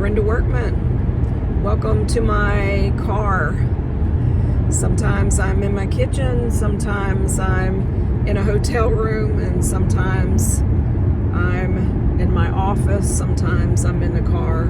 Brenda Workman. Welcome to my car. Sometimes I'm in my kitchen, sometimes I'm in a hotel room, and sometimes I'm in my office, sometimes I'm in the car.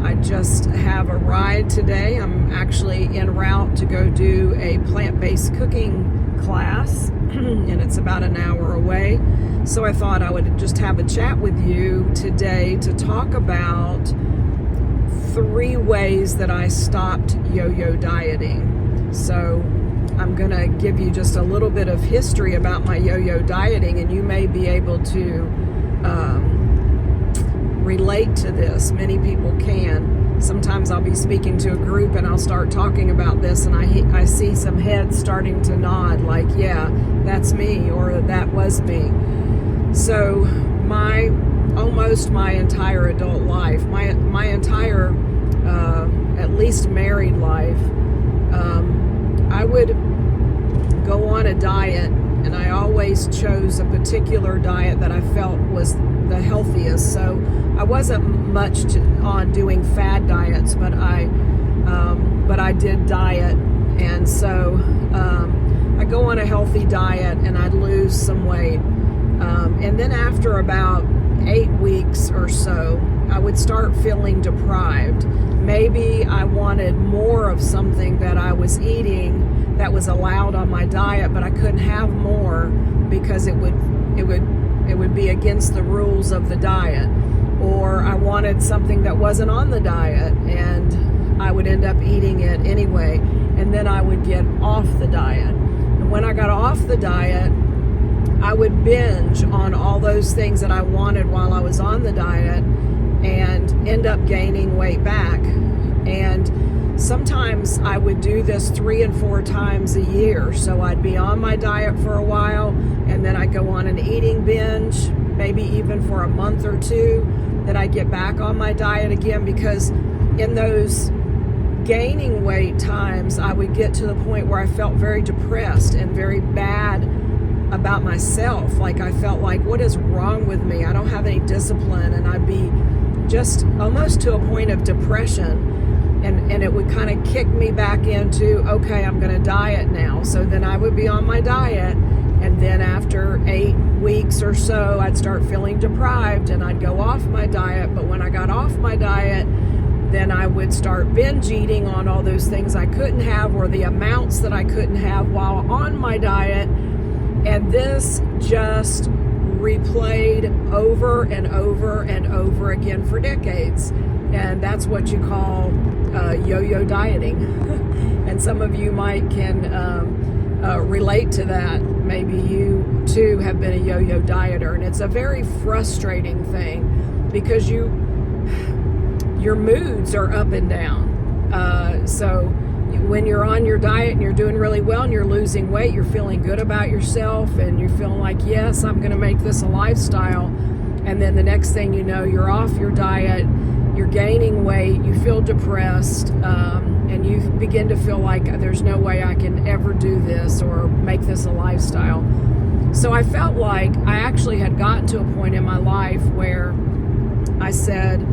I just have a ride today. I'm actually en route to go do a plant-based cooking class, and it's about an hour away. So I thought I would just have a chat with you today to talk about 3 ways that I stopped yo-yo dieting. So I'm going to give you just a little bit of history about my yo-yo dieting, and you may be able to relate to this. Many people can. Sometimes I'll be speaking to a group and I'll start talking about this, and I see some heads starting to nod like, yeah, that's me, or that was me. So almost my entire adult life, my entire at least married life, I would go on a diet, and I always chose a particular diet that I felt was the healthiest. So I wasn't much on doing fad diets, but I did diet, and so I go on a healthy diet and I'd lose some weight, and then after about 8 weeks or so, I would start feeling deprived. Maybe I wanted more of something that I was eating that was allowed on my diet, but I couldn't have more because it would be against the rules of the diet. Or I wanted something that wasn't on the diet, and I would end up eating it anyway, and then I would get off the diet. And when I got off the diet, I would binge on all those things that I wanted while I was on the diet and end up gaining weight back. And sometimes I would do this 3 and 4 times a year. So I'd be on my diet for a while, and then I'd go on an eating binge, maybe even for a month or 2. Then I'd get back on my diet again, because in those gaining weight times, I would get to the point where I felt very depressed and very bad about myself. Like I felt like, what is wrong with me? I don't have any discipline, and I'd be just almost to a point of depression. And it would kind of kick me back into, okay, I'm going to diet now. So then I would be on my diet, and then after 8 weeks or so, I'd start feeling deprived, and I'd go off my diet. But when I got off my diet, then I would start binge eating on all those things I couldn't have, or the amounts that I couldn't have while on my diet. And this just replayed over and over and over again for decades. And that's what you call yo-yo dieting. And some of you might can relate to that. Maybe you too have been a yo-yo dieter, and it's a very frustrating thing because your moods are up and down. So when you're on your diet and you're doing really well and you're losing weight, you're feeling good about yourself, and you're feeling like, yes, I'm going to make this a lifestyle. And then the next thing you know, you're off your diet, you're gaining weight, you feel depressed, and you begin to feel like there's no way I can ever do this or make this a lifestyle. So I felt like I actually had gotten to a point in my life where I said,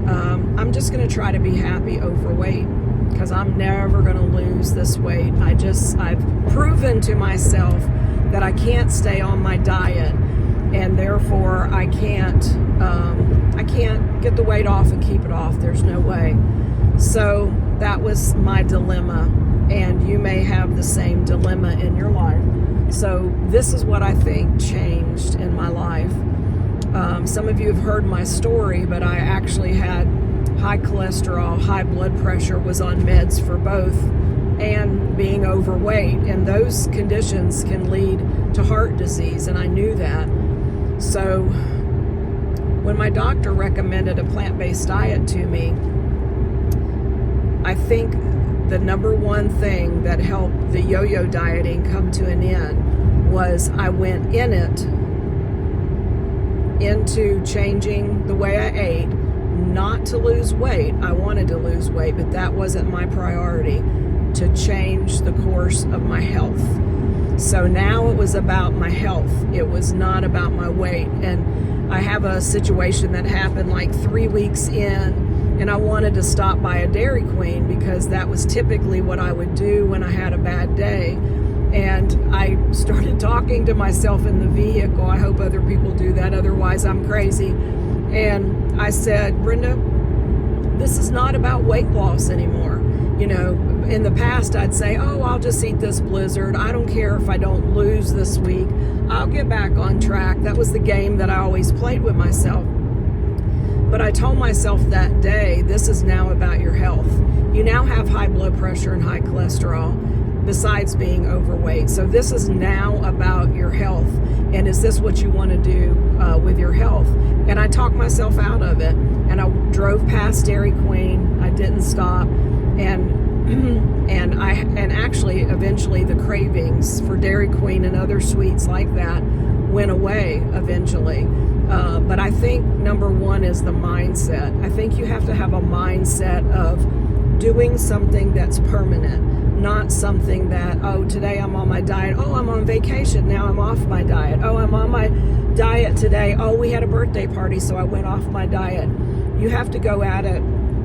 I'm just going to try to be happy overweight, because I'm never going to lose this weight. I've proven to myself that I can't stay on my diet, and therefore I can't get the weight off and keep it off. There's no way. So that was my dilemma, and you may have the same dilemma in your life. So this is what I think changed in my life. Some of you have heard my story, but I actually had high cholesterol, high blood pressure, was on meds for both, and being overweight. And those conditions can lead to heart disease, and I knew that. So when my doctor recommended a plant-based diet to me, I think the number one thing that helped the yo-yo dieting come to an end was I went into changing the way I ate, not to lose weight. I wanted to lose weight, but that wasn't my priority, to change the course of my health. So now it was about my health. It was not about my weight. And I have a situation that happened like 3 weeks in, and I wanted to stop by a Dairy Queen because that was typically what I would do when I had a bad day. And I started talking to myself in the vehicle. I hope other people do that, otherwise I'm crazy. And I said, Brenda, this is not about weight loss anymore. You know, in the past I'd say, oh, I'll just eat this Blizzard. I don't care if I don't lose this week. I'll get back on track. That was the game that I always played with myself. But I told myself that day, this is now about your health. You now have high blood pressure and high cholesterol, besides being overweight. So this is now about your health. And is this what you want to do with your health? And I talked myself out of it. And I drove past Dairy Queen. I didn't stop. And actually eventually the cravings for Dairy Queen and other sweets like that went away eventually. But I think number one is the mindset. I think you have to have a mindset of doing something that's permanent, not something that, oh, today I'm on my diet. Oh, I'm on vacation. Now I'm off my diet. Oh, I'm on my diet today. Oh, we had a birthday party, so I went off my diet. You have to go at it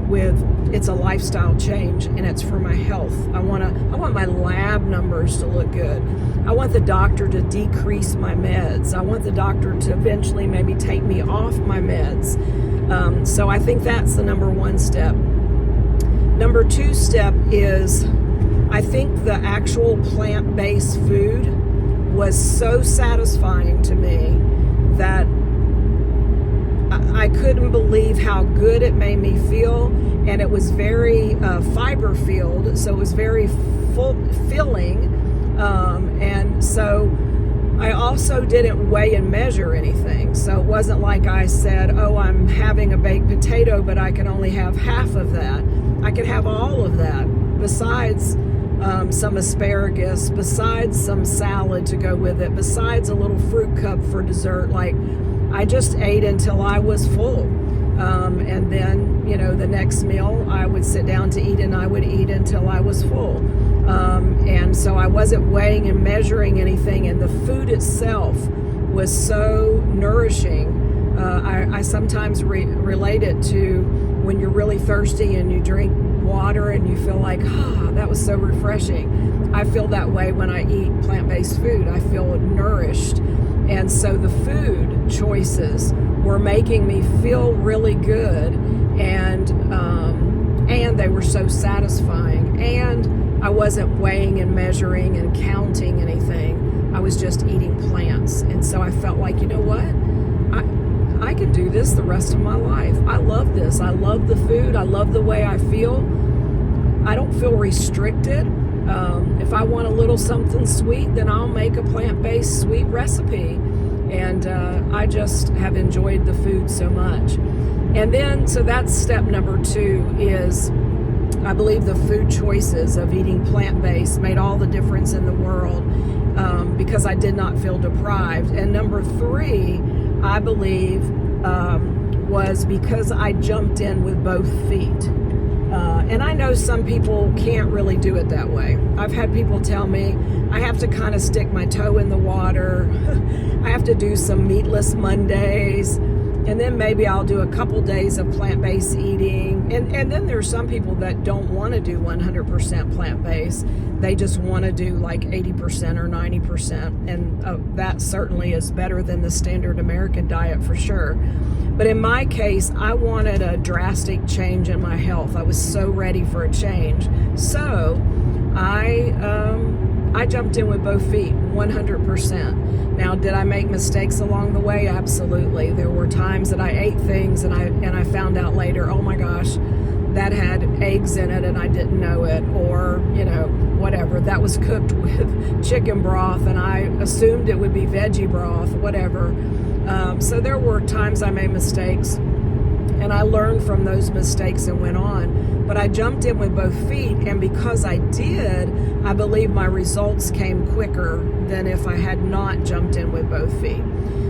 with, it's a lifestyle change, and it's for my health. I want my lab numbers to look good. I want the doctor to decrease my meds. I want the doctor to eventually maybe take me off my meds. So I think that's the number one step. Number two step is, I think the actual plant-based food was so satisfying to me that I couldn't believe how good it made me feel, and it was very fiber filled, so it was very filling, and so I also didn't weigh and measure anything. So it wasn't like I said, oh, I'm having a baked potato, but I can only have half of that. I could have all of that, besides some asparagus, besides some salad to go with it, besides a little fruit cup for dessert. Like, I just ate until I was full. And then, you know, the next meal I would sit down to eat, and I would eat until I was full. And so I wasn't weighing and measuring anything, and the food itself was so nourishing. I sometimes relate it to when you're really thirsty and you drink water and you feel like, that was so refreshing. I feel that way when I eat plant-based food. I feel nourished. And so the food choices were making me feel really good, and they were so satisfying. And I wasn't weighing and measuring and counting anything. I was just eating plants. And so I felt like, you know what? I can do this the rest of my life. I love this. I love the food. I love the way I feel. I don't feel restricted. If I want a little something sweet, then I'll make a plant-based sweet recipe. And I just have enjoyed the food so much. And then, so that's step number two, is I believe the food choices of eating plant-based made all the difference in the world, because I did not feel deprived. And number three, I believe, was because I jumped in with both feet. And I know some people can't really do it that way. I've had people tell me I have to kind of stick my toe in the water. I have to do some meatless Mondays, and then maybe I'll do a couple days of plant-based eating. And then there's some people that don't want to do 100% plant-based. They just want to do like 80% or 90%. And that certainly is better than the standard American diet for sure. But in my case, I wanted a drastic change in my health. I was so ready for a change. So I jumped in with both feet, 100%. Now, did I make mistakes along the way? Absolutely. There were times that I ate things and I found out later, oh my gosh, that had eggs in it and I didn't know it, or, you know, whatever. That was cooked with chicken broth and I assumed it would be veggie broth, whatever. So there were times I made mistakes, and I learned from those mistakes and went on. But I jumped in with both feet, and because I did, I believe my results came quicker than if I had not jumped in with both feet.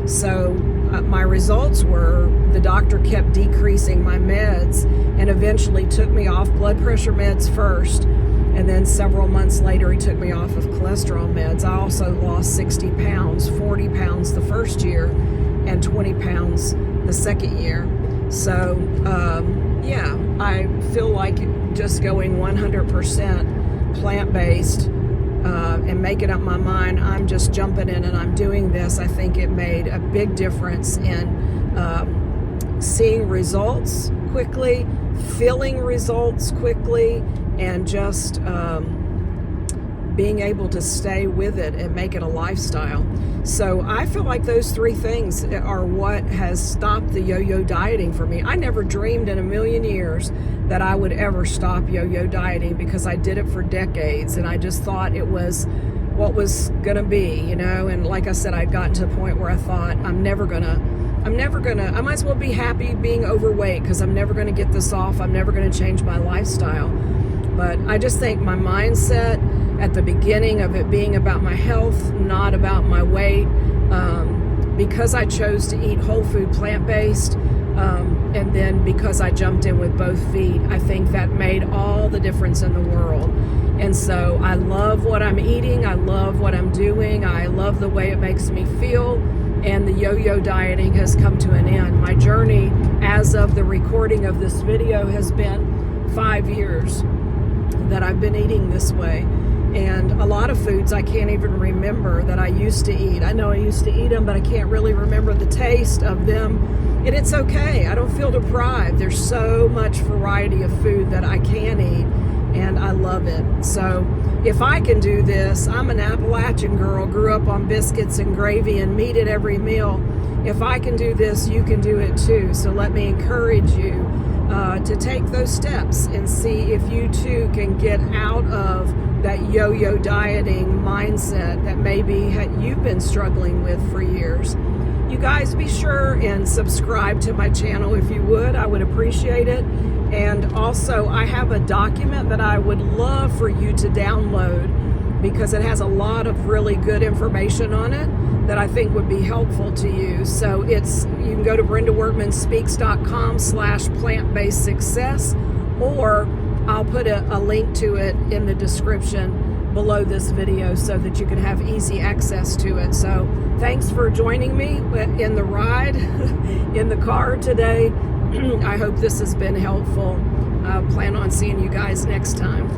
So my results were, the doctor kept decreasing my meds and eventually took me off blood pressure meds first, and then several months later he took me off of cholesterol meds. I also lost 60 pounds, 40 pounds the first year, and 20 pounds the second year. So yeah, I feel like just going 100% plant-based and making up my mind, I'm just jumping in and I'm doing this. I think it made a big difference in seeing results quickly, feeling results quickly, and just being able to stay with it and make it a lifestyle. So I feel like those three things are what has stopped the yo-yo dieting for me. I never dreamed in a million years that I would ever stop yo-yo dieting, because I did it for decades and I just thought it was what was gonna be, you know. And like I said, I'd gotten to a point where I thought I might as well be happy being overweight, because I'm never gonna get this off. I'm never gonna change my lifestyle. But I just think my mindset at the beginning of it being about my health, not about my weight, because I chose to eat whole food, plant-based, and then because I jumped in with both feet, I think that made all the difference in the world. And so I love what I'm eating, I love what I'm doing, I love the way it makes me feel, and the yo-yo dieting has come to an end. My journey as of the recording of this video has been 5 years that I've been eating this way. And a lot of foods I can't even remember that I used to eat. I know I used to eat them, but I can't really remember the taste of them. And it's okay. I don't feel deprived. There's so much variety of food that I can eat, and I love it. So if I can do this, I'm an Appalachian girl, grew up on biscuits and gravy and meat at every meal. If I can do this, you can do it too. So let me encourage you to take those steps and see if you too can get out of that yo-yo dieting mindset that maybe you've been struggling with for years. You guys be sure and subscribe to my channel if you would. I would appreciate it. And also, I have a document that I would love for you to download, because it has a lot of really good information on it that I think would be helpful to you. So you can go to BrendaWorkmanSpeaks.com/plant-based success, or I'll put a link to it in the description below this video so that you can have easy access to it. So thanks for joining me in the ride in the car today. I hope this has been helpful. I plan on seeing you guys next time.